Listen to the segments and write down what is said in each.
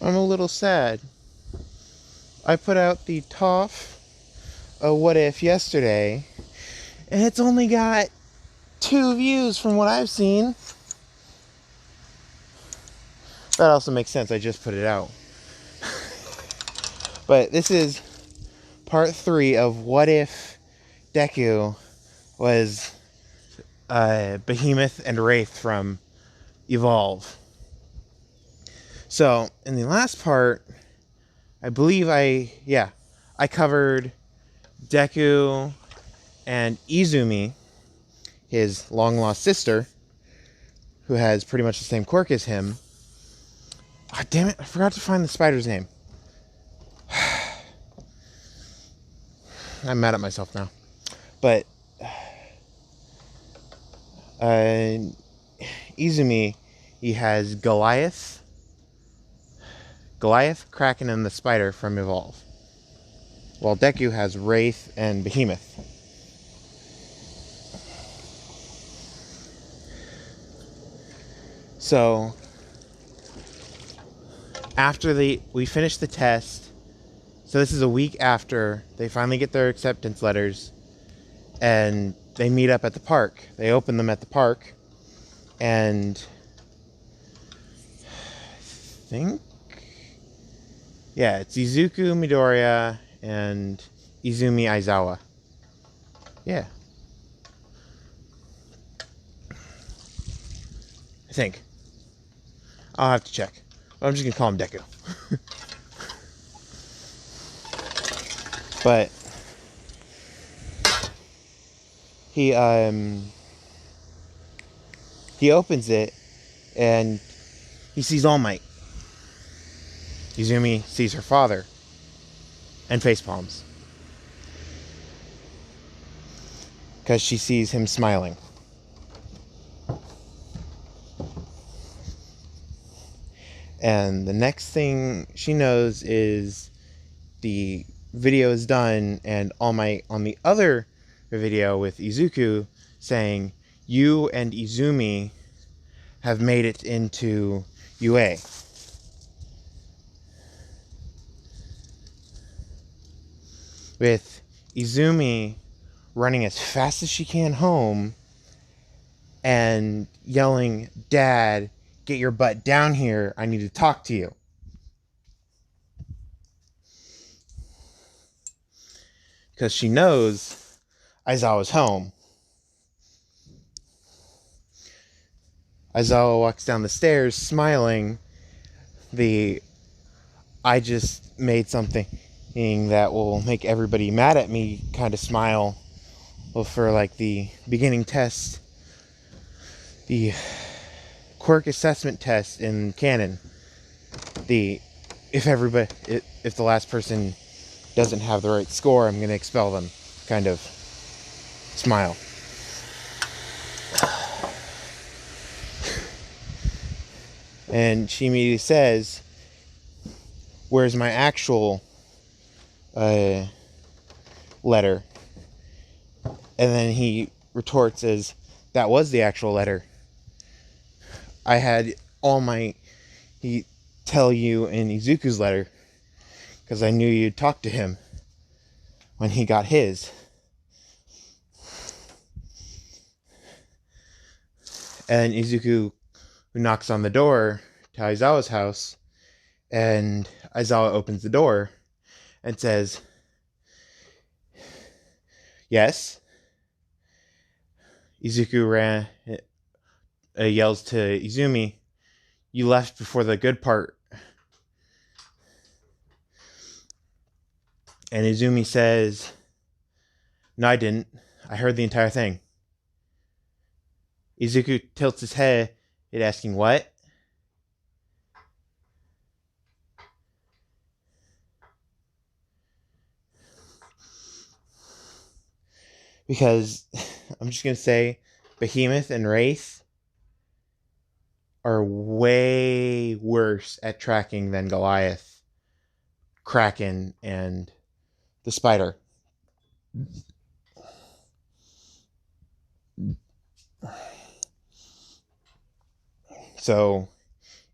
I'm a little sad. I put out the TOF What If yesterday, and it's only got 2 views from what I've seen. That also makes sense, I just put it out. But this is part 3 of what if Deku was Behemoth and Wraith from Evolve. So, in the last part, I believe I covered Deku and Izumi, his long-lost sister, who has pretty much the same quirk as him. Oh, damn it, I forgot to find the spider's name. I'm mad at myself now. But, Izumi, he has Goliath, Kraken, and the spider from Evolve. While Deku has Wraith and Behemoth. So, after we finish the test, so this is a week after they finally get their acceptance letters, and they meet up at the park. They open them at the park, and I think, it's Izuku Midoriya and Izumi Aizawa. Yeah. I think. I'll have to check. I'm just gonna call him Deku. But he opens it and he sees All Might. Izumi sees her father and face palms because she sees him smiling. And the next thing she knows is the video is done, and All Might on the other video with Izuku saying, "You and Izumi have made it into UA." With Izumi running as fast as she can home and yelling, "Dad, get your butt down here. I need to talk to you." Because she knows Aizawa's home. Aizawa walks down the stairs smiling. I just made something that will make everybody mad at me kind of smile. Well, for like the beginning test, the quirk assessment test in canon, if the last person doesn't have the right score, I'm going to expel them kind of smile. And she immediately says, "Where's my actual letter?" And then he retorts as, "That was the actual letter. I had All Might tell you in Izuku's letter because I knew you'd talk to him when he got his." And Izuku knocks on the door to Aizawa's house, and Aizawa opens the door and says, "Yes." Izuku yells to Izumi, "You left before the good part." And Izumi says, "No, I didn't. I heard the entire thing." Izuku tilts his head, asking, "What?" Because I'm just going to say, Behemoth and Wraith are way worse at tracking than Goliath, Kraken, and the spider. So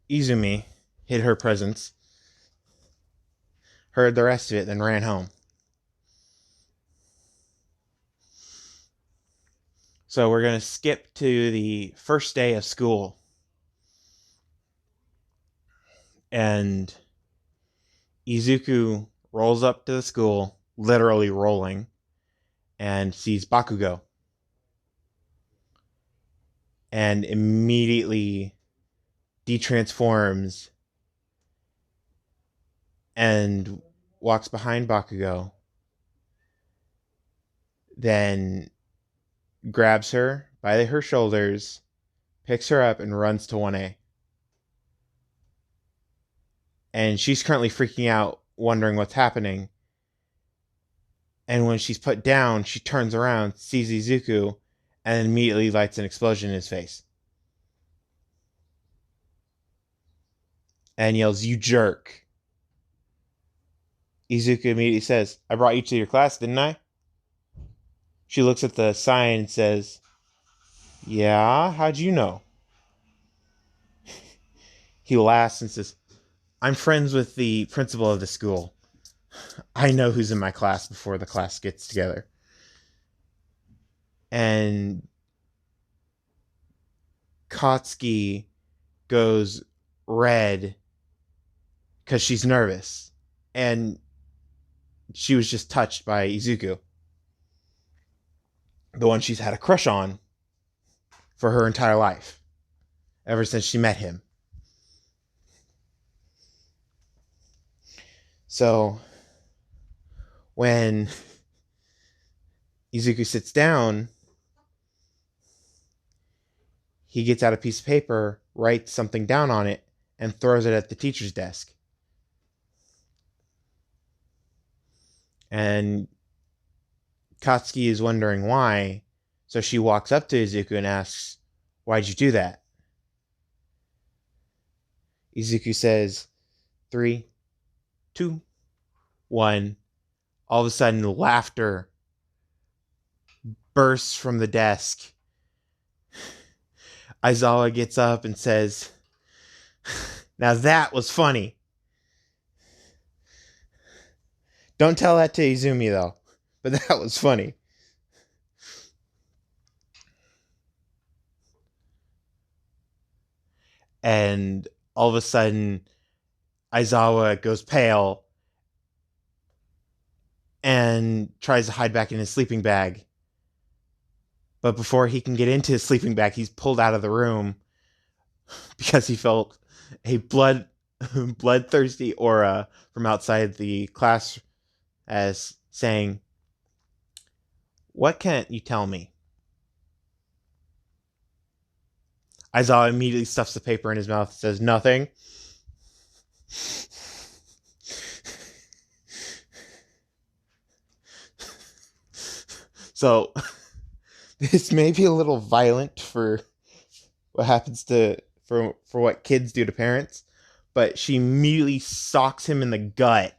Izumi hid her presence heard the rest of it, then ran home. So we're going to skip to the first day of school. And Izuku rolls up to the school, literally rolling, and sees Bakugo. And immediately detransforms and walks behind Bakugo. Then grabs her by her shoulders, picks her up, and runs to 1A. And she's currently freaking out, wondering what's happening. And when she's put down, she turns around, sees Izuku, and immediately lights an explosion in his face. And yells, "You jerk." Izuku immediately says, "I brought you to your class, didn't I?" She looks at the sign and says, "Yeah, how'd you know?" He laughs and says, "I'm friends with the principal of the school. I know who's in my class before the class gets together." And Katsuki goes red because she's nervous. And she was just touched by Izuku, the one she's had a crush on for her entire life, ever since she met him. So when Izuku sits down, he gets out a piece of paper, writes something down on it, and throws it at the teacher's desk. And Katsuki is wondering why, so she walks up to Izuku and asks, "Why'd you do that?" Izuku says, 3, 2, 1. All of a sudden, laughter bursts from the desk. Aizawa gets up and says, "Now that was funny." Don't tell that to Izumi, though. But that was funny. And all of a sudden, Aizawa goes pale and tries to hide back in his sleeping bag. But before he can get into his sleeping bag, he's pulled out of the room because he felt a bloodthirsty aura from outside the class as saying, "What can't you tell me?" Aizawa immediately stuffs the paper in his mouth and says, "Nothing." So this may be a little violent for what happens to for what kids do to parents, but she immediately socks him in the gut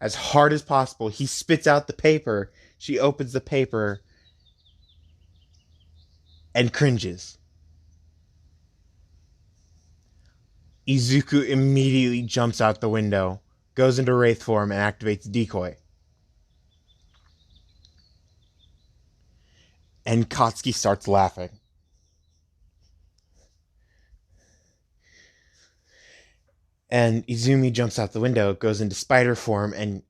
as hard as possible. He spits out the paper. She opens the paper and cringes. Izuku immediately jumps out the window, goes into Wraith form, and activates Decoy. And Katsuki starts laughing. And Izumi jumps out the window, goes into spider form, and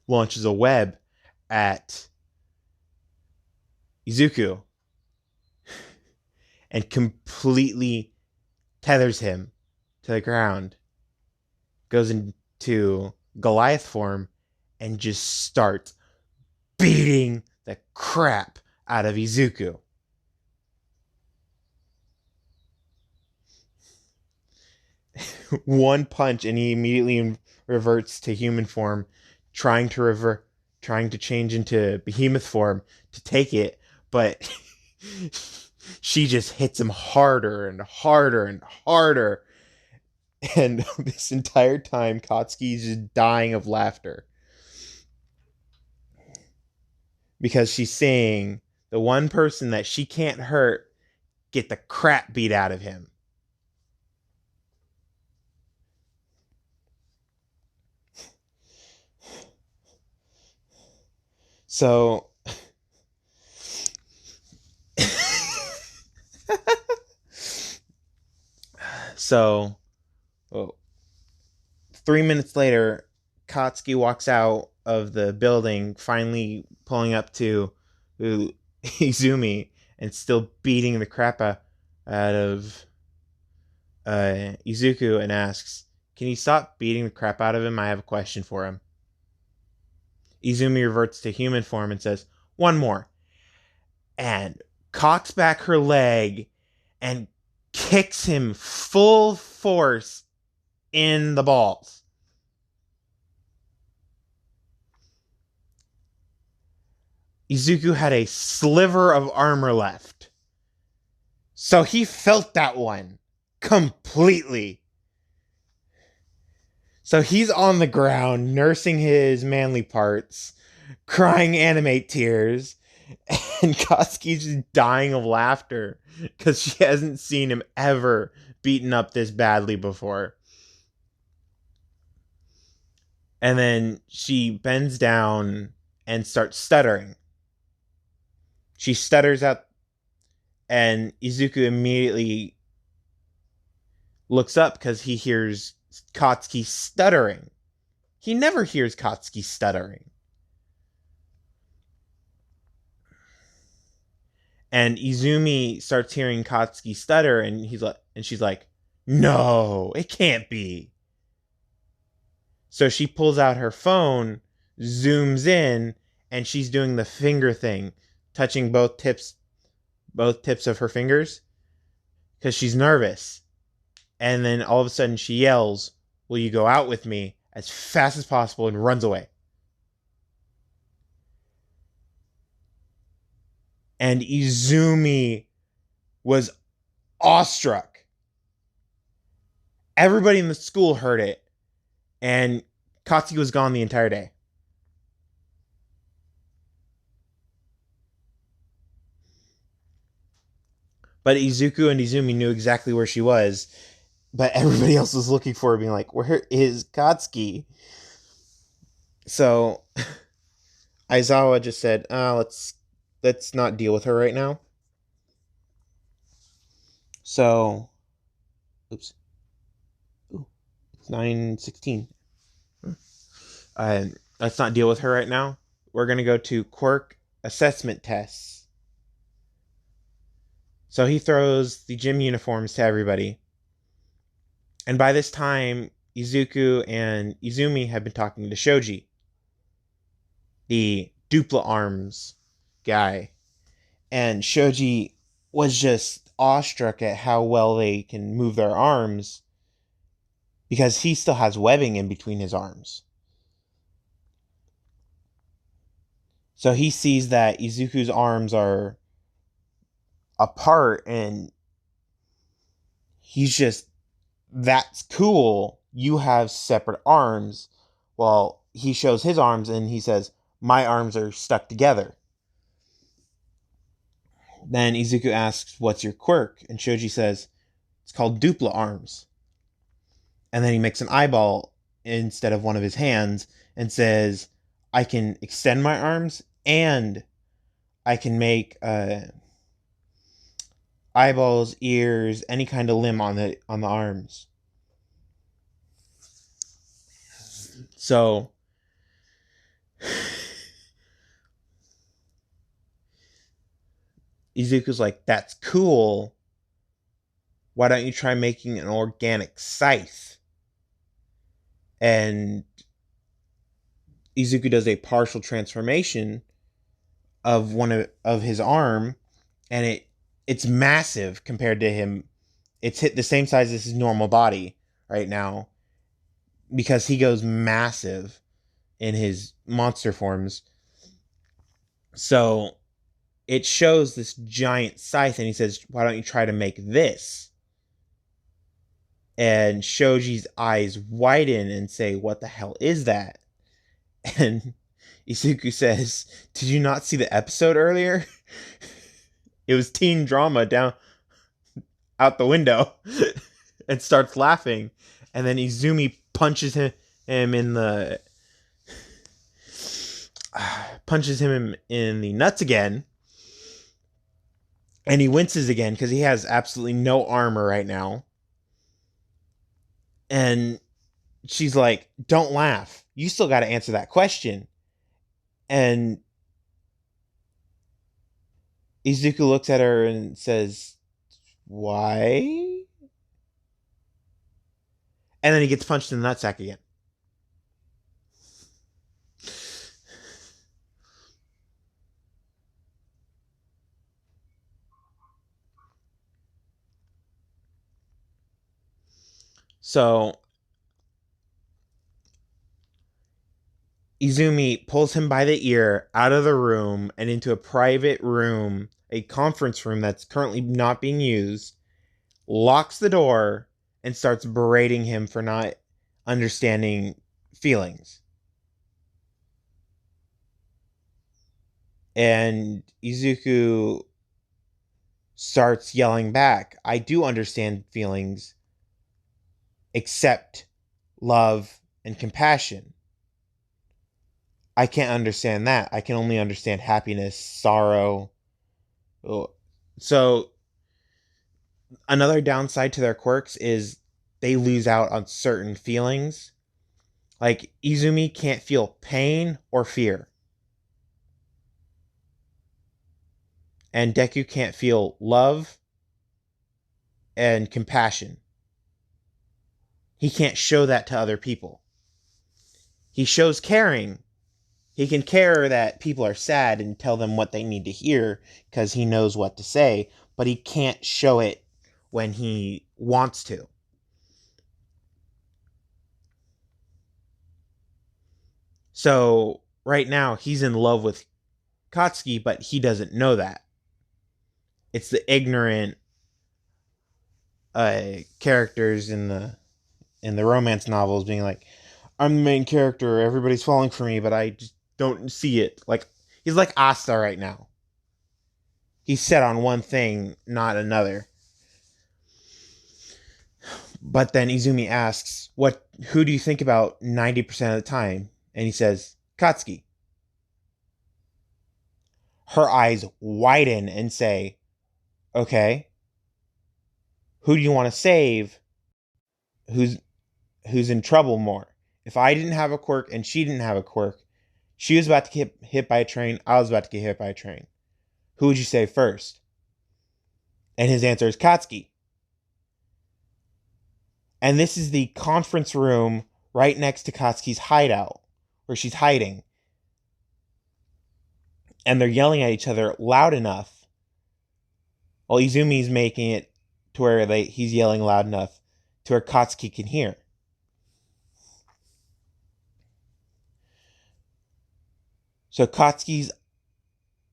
launches a web at Izuku and completely tethers him to the ground. Goes into Goliath form and just starts beating the crap out of Izuku. One punch and he immediately reverts to human form, trying to change into behemoth form to take it, but she just hits him harder and harder and harder. And this entire time, Katsuki is just dying of laughter because she's seeing the one person that she can't hurt get the crap beat out of him. So, so, oh, 3 minutes later, Katsuki walks out of the building, finally pulling up to Izumi and still beating the crap out of Izuku and asks, "Can you stop beating the crap out of him? I have a question for him." Izumi reverts to human form and says, "One more." And cocks back her leg and kicks him full force in the balls. Izuku had a sliver of armor left. So he felt that one completely. So he's on the ground, nursing his manly parts, crying animate tears, and Katsuki's just dying of laughter because she hasn't seen him ever beaten up this badly before. And then she bends down and starts stuttering. She stutters out, and Izuku immediately looks up because he hears Katsuki stuttering. He never hears Katsuki stuttering. And Izumi starts hearing Katsuki stutter, and she's like, "No, it can't be." So she pulls out her phone, zooms in, and she's doing the finger thing, touching both tips of her fingers because she's nervous. And then all of a sudden she yells, "Will you go out with me?" as fast as possible and runs away. And Izumi was awestruck. Everybody in the school heard it, and Katsuki was gone the entire day. But Izuku and Izumi knew exactly where she was, but everybody else was looking for her, being like, "Where is Katsuki?" So Aizawa just said, let's not deal with her right now. So, oops, it's 9:16. Let's not deal with her right now. We're gonna go to quirk assessment tests. So he throws the gym uniforms to everybody, and by this time, Izuku and Izumi have been talking to Shoji, the dupla arms guy, and Shoji was just awestruck at how well they can move their arms because he still has webbing in between his arms. So he sees that Izuku's arms are apart and he's just, "That's cool. You have separate arms." Well, he shows his arms and he says, "My arms are stuck together." Then Izuku asks, "What's your quirk?" And Shoji says, "It's called dupla arms." And then he makes an eyeball instead of one of his hands and says, "I can extend my arms and I can make eyeballs, ears, any kind of limb on the arms." So Izuku's like, "That's cool. Why don't you try making an organic scythe?" And Izuku does a partial transformation of one of his arm, and it's massive compared to him. It's hit the same size as his normal body right now because he goes massive in his monster forms. So it shows this giant scythe, and he says, "Why don't you try to make this?" And Shoji's eyes widen and say, "What the hell is that?" And Izuku says, "Did you not see the episode earlier? It was teen drama down out the window." And starts laughing. And then Izumi punches him in the punches him in the nuts again. And he winces again because he has absolutely no armor right now. And she's like, don't laugh. You still got to answer that question. And Izuku looks at her and says, why? And then he gets punched in the nutsack again. So Izumi pulls him by the ear out of the room and into a private room, a conference room that's currently not being used, locks the door, and starts berating him for not understanding feelings. And Izuku starts yelling back, I do understand feelings, except love and compassion. I can't understand that. I can only understand happiness, sorrow. So another downside to their quirks is they lose out on certain feelings. Like Izumi can't feel pain or fear. And Deku can't feel love and compassion. He can't show that to other people. He shows caring. He can care that people are sad and tell them what they need to hear because he knows what to say, but he can't show it when he wants to. So right now he's in love with Katsuki, but he doesn't know that. It's the ignorant characters in the romance novels being like, I'm the main character, everybody's falling for me, but I just don't see it. Like he's like Asta right now. He's set on one thing, not another. But then Izumi asks, who do you think about 90% of the time? And he says, Katsuki. Her eyes widen and say, okay, who do you want to save? Who's in trouble more? If I didn't have a quirk and she didn't have a quirk, she was about to get hit by a train, I was about to get hit by a train. Who would you save first? And his answer is Katsuki. And this is the conference room right next to Katsuki's hideout, where she's hiding. And they're yelling at each other loud enough. Well, Izumi's making it to where he's yelling loud enough to where Katsuki can hear. So Katsuki's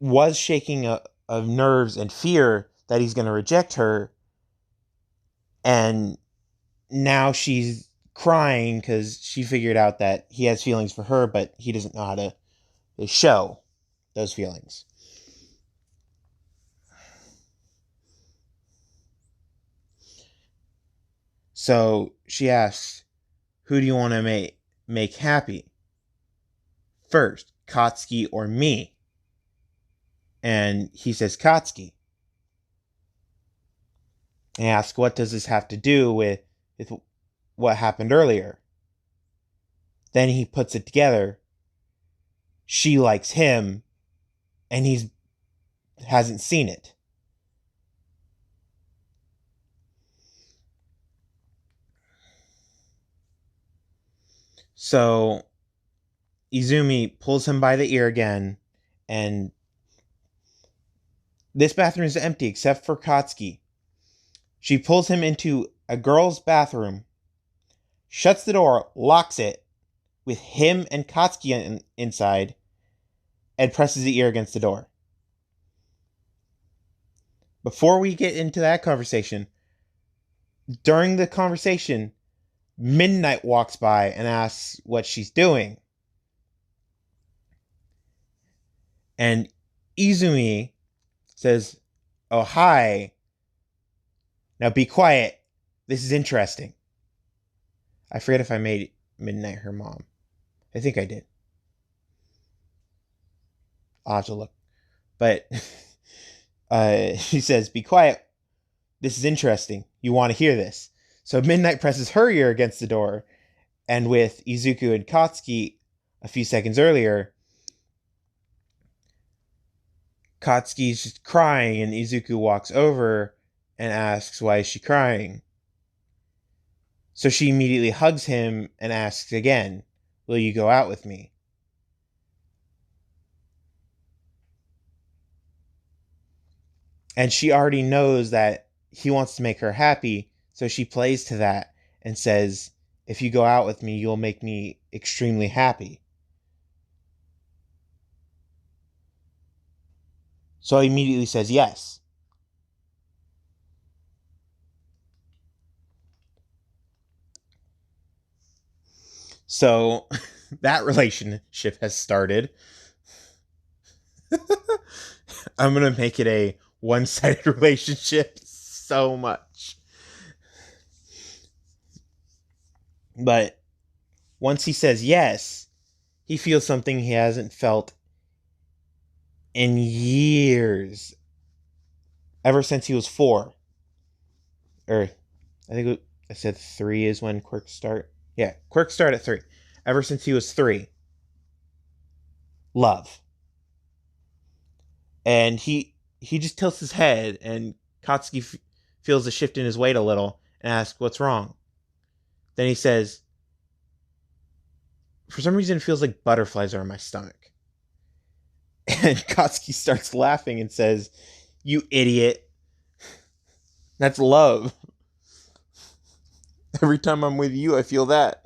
was shaking of nerves and fear that he's going to reject her. And now she's crying because she figured out that he has feelings for her, but he doesn't know how to show those feelings. So she asks, who do you want to make happy first, Katsuki or me? And he says Katsuki. And asks, what does this have to do with what happened earlier? Then he puts it together. She likes him, and he hasn't seen it. So Izumi pulls him by the ear again, and this bathroom is empty except for Katsuki. She pulls him into a girl's bathroom, shuts the door, locks it, with him and Katsuki inside, and presses the ear against the door. Before we get into that conversation, during the conversation, Midnight walks by and asks what she's doing. And Izumi says, oh, hi. Now be quiet. This is interesting. I forget if I made Midnight her mom. I think I did. I'll have to look. But she says, "Be quiet. This is interesting. You want to hear this." So Midnight presses her ear against the door, and with Izuku and Katsuki a few seconds earlier, Katsuki's just crying, and Izuku walks over and asks, "Why is she crying?" So she immediately hugs him and asks again, "Will you go out with me?" And she already knows that he wants to make her happy, so she plays to that and says, "If you go out with me, you'll make me extremely happy." So he immediately says yes. So that relationship has started. I'm going to make it a one-sided relationship so much. But once he says yes, he feels something he hasn't felt in years. Ever since he was 4. Or I think I said 3 is when quirks start. Yeah, quirks start at 3. Ever since he was 3. Love. And he just tilts his head, and Katsuki feels a shift in his weight a little and asks, "What's wrong?" Then he says, "For some reason it feels like butterflies are in my stomach." And Katsuki starts laughing and says, "You idiot. That's love. Every time I'm with you, I feel that."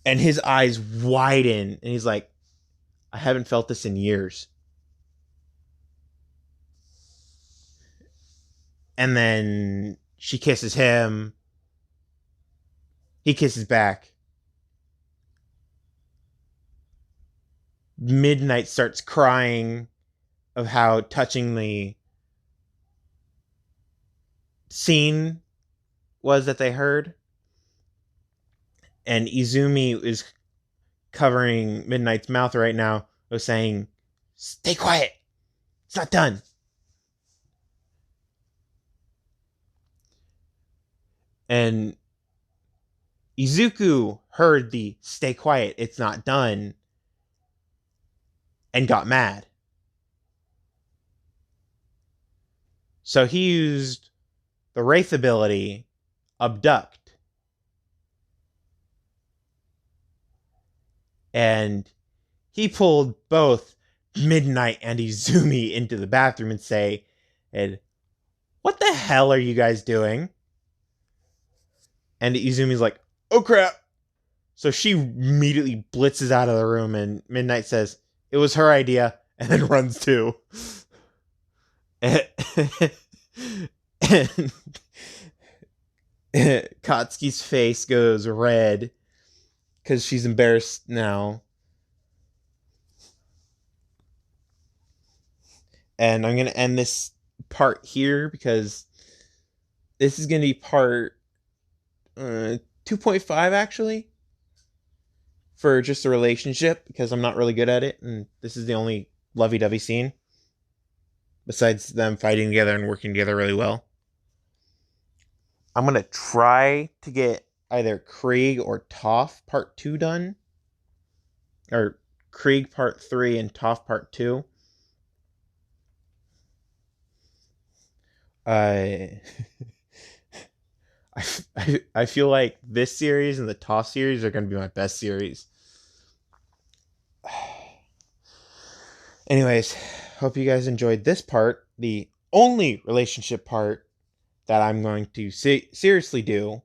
And his eyes widen, and he's like, "I haven't felt this in years." And then she kisses him. He kisses back. Midnight starts crying of how touching the scene was that they heard. And Izumi is covering Midnight's mouth right now of saying, "Stay quiet. It's not done." And Izuku heard the "stay quiet, it's not done" and got mad. So he used the Wraith ability, Abduct. And he pulled both Midnight and Izumi into the bathroom and say, "What the hell are you guys doing?" And Izumi's like, "Oh crap." So she immediately blitzes out of the room, and Midnight says, "It was her idea," and then runs too. And Katsuki's face goes red because she's embarrassed now. And I'm going to end this part here because this is going to be part 2.5 actually for just a relationship, because I'm not really good at it, and this is the only lovey-dovey scene besides them fighting together and working together really well. I'm going to try to get either Krieg or Toph part 2 done, or Krieg part 3 and Toph part 2. I feel like this series and the Toph series are going to be my best series. Anyways, hope you guys enjoyed this part, the only relationship part that I'm going to seriously do.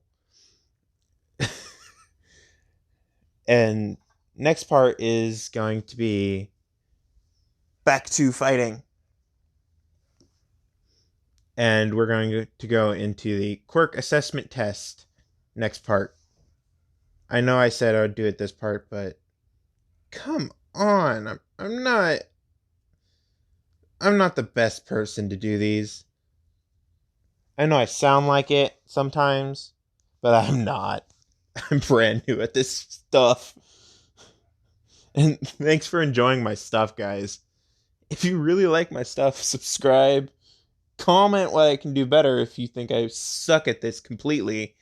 And next part is going to be back to fighting. And we're going to go into the quirk assessment test next part. I know I said I would do it this part, but come on. I'm not the best person to do these. I know I sound like it sometimes, but I'm not. I'm brand new at this stuff. And thanks for enjoying my stuff, guys. If you really like my stuff, subscribe, comment what I can do better if you think I suck at this completely,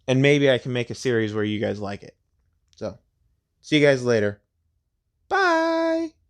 and maybe I can make a series where you guys like it. So, see you guys later.